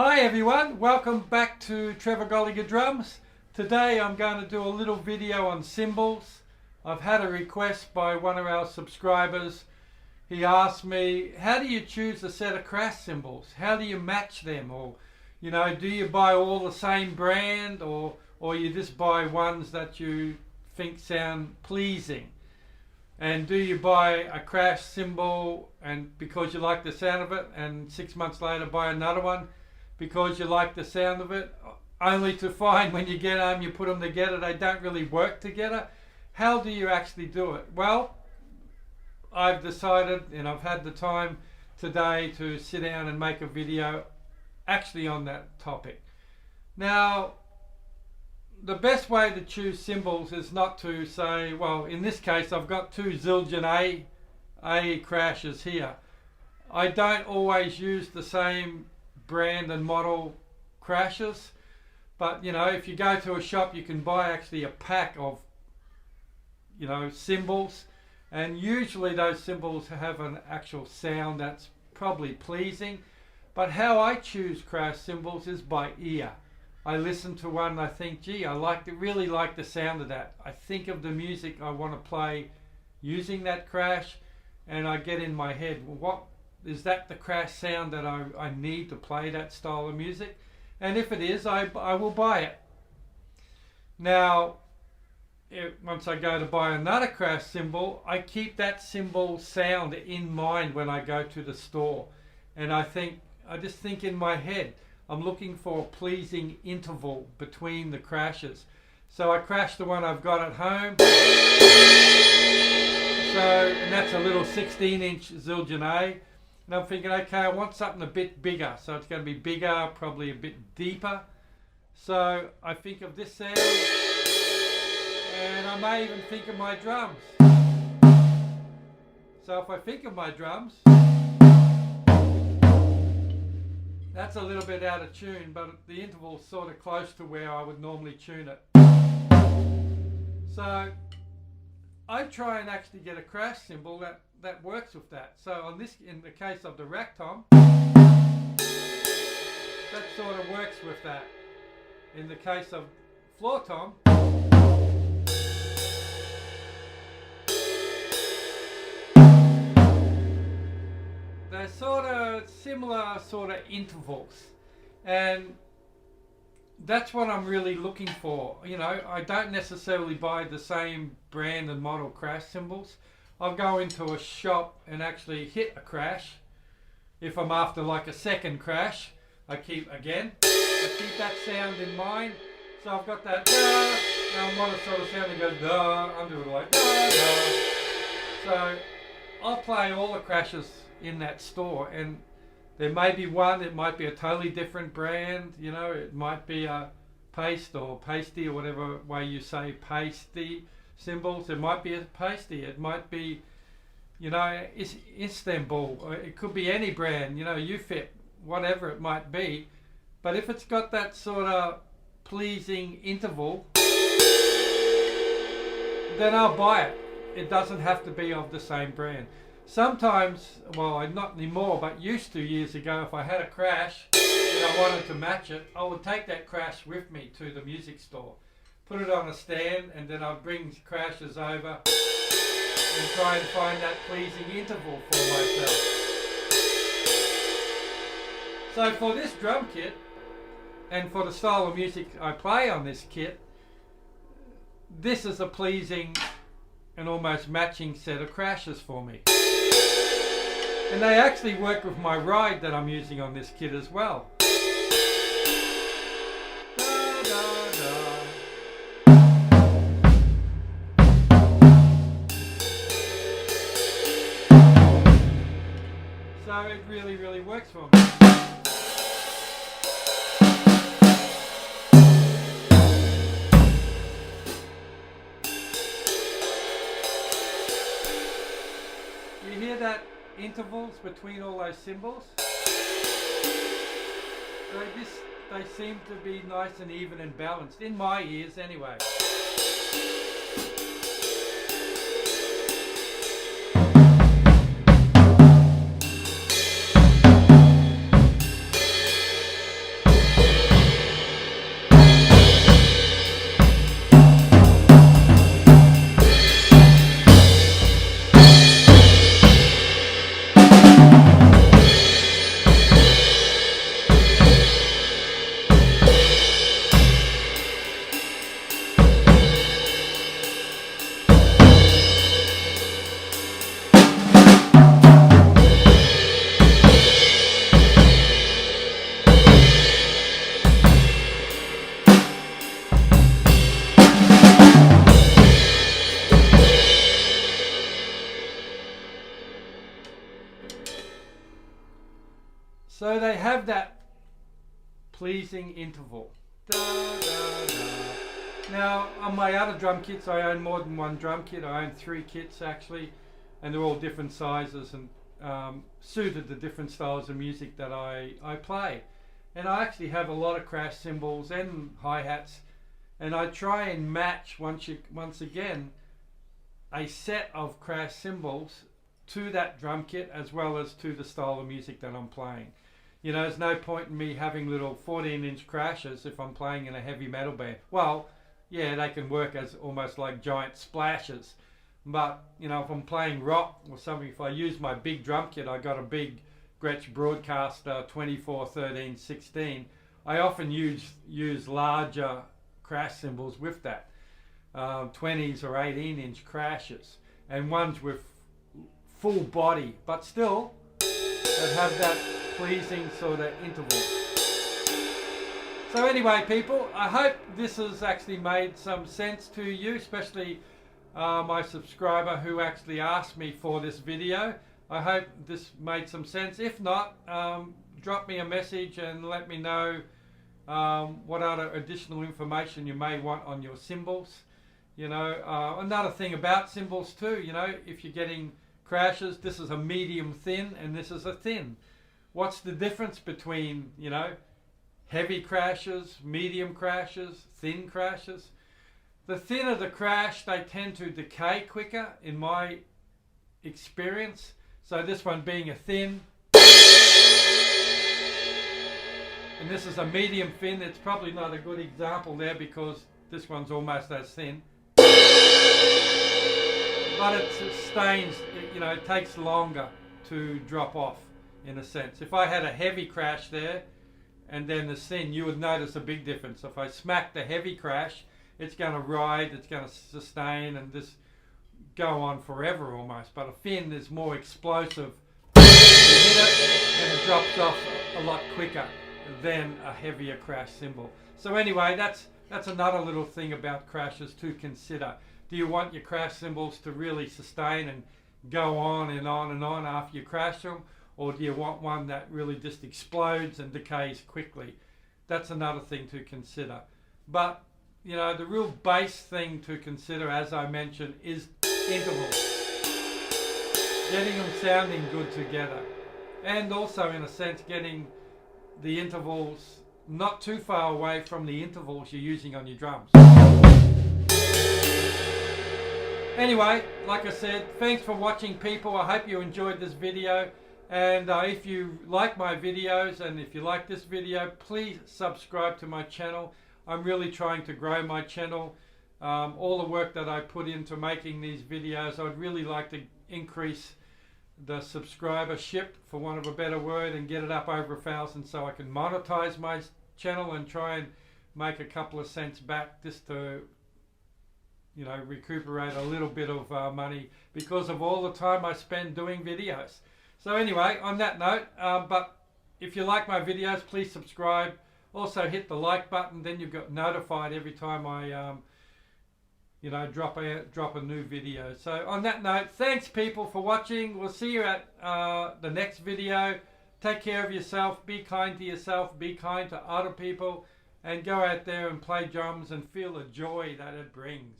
Hi everyone, welcome back to Trevor Golliger Drums. Today I'm going to do a little video on cymbals. I've had a request by one of our subscribers. He asked me, how do you choose a set of crash cymbals? How do you match them? Or, you know, do you buy all the same brand or you just buy ones that you think sound pleasing? And do you buy a crash cymbal and because you like the sound of it, and 6 months later buy another one because you like the sound of it, only to find when you get home you put them together they don't really work together? How do you actually do it? Well, I've decided, and I've had the time today to sit down and make a video actually on that topic. Now, the best way to choose cymbals is not to say, well, in this case I've got two Zildjian A crashes here. I don't always use the same brand and model crashes, but you know, if you go to a shop you can buy actually a pack of, you know, cymbals, and usually those cymbals have an actual sound that's probably pleasing. But how I choose crash cymbals is by ear. I listen to one and I think, gee, really like the sound of that. I think of the music I want to play using that crash, and I get in my head, well, what is that, the crash sound that I need to play that style of music? And if it is, I will buy it. Now, once I go to buy another crash cymbal, I keep that cymbal sound in mind when I go to the store. And I just think in my head, I'm looking for a pleasing interval between the crashes. So I crash the one I've got at home. And that's a little 16-inch Zildjian A. And I'm thinking, okay, I want something a bit bigger. So it's going to be bigger, probably a bit deeper. So I think of this sound. And I may even think of my drums. So if I think of my drums, that's a little bit out of tune, but the interval's sort of close to where I would normally tune it. So I try and actually get a crash cymbal that works with that. So in the case of the rack tom, that sort of works with that. In the case of floor tom, they're sort of similar sort of intervals, and that's what I'm really looking for. You know, I don't necessarily buy the same brand and model crash cymbals. I'll go into a shop and actually hit a crash. If I'm after like a second crash, I keep that sound in mind. So I've got that da, and I want a sort of sound that goes da, I'm doing like da, da. So I'll play all the crashes in that store, and there may be one, it might be a totally different brand, you know, it might be a paste or pasty or whatever way you say pasty cymbals. It might be a pasty, it might be, you know, Istanbul, or it could be any brand, you know, you fit, whatever it might be. But if it's got that sort of pleasing interval, then I'll buy it. It doesn't have to be of the same brand. Sometimes, well, not anymore, but used to years ago, if I had a crash and I wanted to match it, I would take that crash with me to the music store, put it on a stand, and then I'd bring crashes over and try and find that pleasing interval for myself. So for this drum kit, and for the style of music I play on this kit, this is a pleasing and almost matching set of crashes for me. And they actually work with my ride that I'm using on this kit as well. Da, da, da. So it really, really works for me. You hear that intervals between all those cymbals? They seem to be nice and even and balanced, in my ears anyway. So they have that pleasing interval. Da, da, da. Now on my other drum kits, I own more than one drum kit. I own 3 kits actually, and they're all different sizes and suited the different styles of music that I play. And I actually have a lot of crash cymbals and hi-hats, and I try and match once again a set of crash cymbals to that drum kit as well as to the style of music that I'm playing. You know, there's no point in me having little 14-inch crashes if I'm playing in a heavy metal band. Well, yeah, they can work as almost like giant splashes. But, you know, if I'm playing rock or something, if I use my big drum kit, I got a big Gretsch Broadcaster 24, 13, 16. I often use larger crash cymbals with that. 20s or 18-inch crashes. And ones with full body, but still that have that pleasing sort of interval. So anyway, people, I hope this has actually made some sense to you, especially my subscriber who actually asked me for this video. I hope this made some sense. If not, drop me a message and let me know what other additional information you may want on your cymbals. You know, another thing about cymbals too, you know, if you're getting crashes, this is a medium thin and this is a thin. What's the difference between, you know, heavy crashes, medium crashes, thin crashes? The thinner the crash, they tend to decay quicker in my experience. So this one being a thin, and this is a medium thin. It's probably not a good example there because this one's almost as thin. But it sustains, you know, it takes longer to drop off in a sense. If I had a heavy crash there and then the thin, you would notice a big difference. If I smack the heavy crash, it's going to ride, it's going to sustain and just go on forever almost. But a thin is more explosive. You hit it and it drops off a lot quicker than a heavier crash cymbal. So anyway, that's another little thing about crashes to consider. Do you want your crash cymbals to really sustain and go on and on and on after you crash them? Or do you want one that really just explodes and decays quickly? That's another thing to consider. But, you know, the real base thing to consider, as I mentioned, is intervals. Getting them sounding good together. And also, in a sense, getting the intervals not too far away from the intervals you're using on your drums. Anyway, like I said, thanks for watching, people. I hope you enjoyed this video. And if you like my videos and if you like this video, please subscribe to my channel. I'm really trying to grow my channel. All the work that I put into making these videos, I'd really like to increase the subscribership, for want of a better word, and get it up over 1,000 so I can monetize my channel and try and make a couple of cents back just to, you know, recuperate a little bit of money because of all the time I spend doing videos. So anyway, on that note, but if you like my videos, please subscribe. Also hit the like button, then you'll get notified every time I you know, drop a new video. So on that note, thanks people for watching. We'll see you at the next video. Take care of yourself, be kind to yourself, be kind to other people, and go out there and play drums and feel the joy that it brings.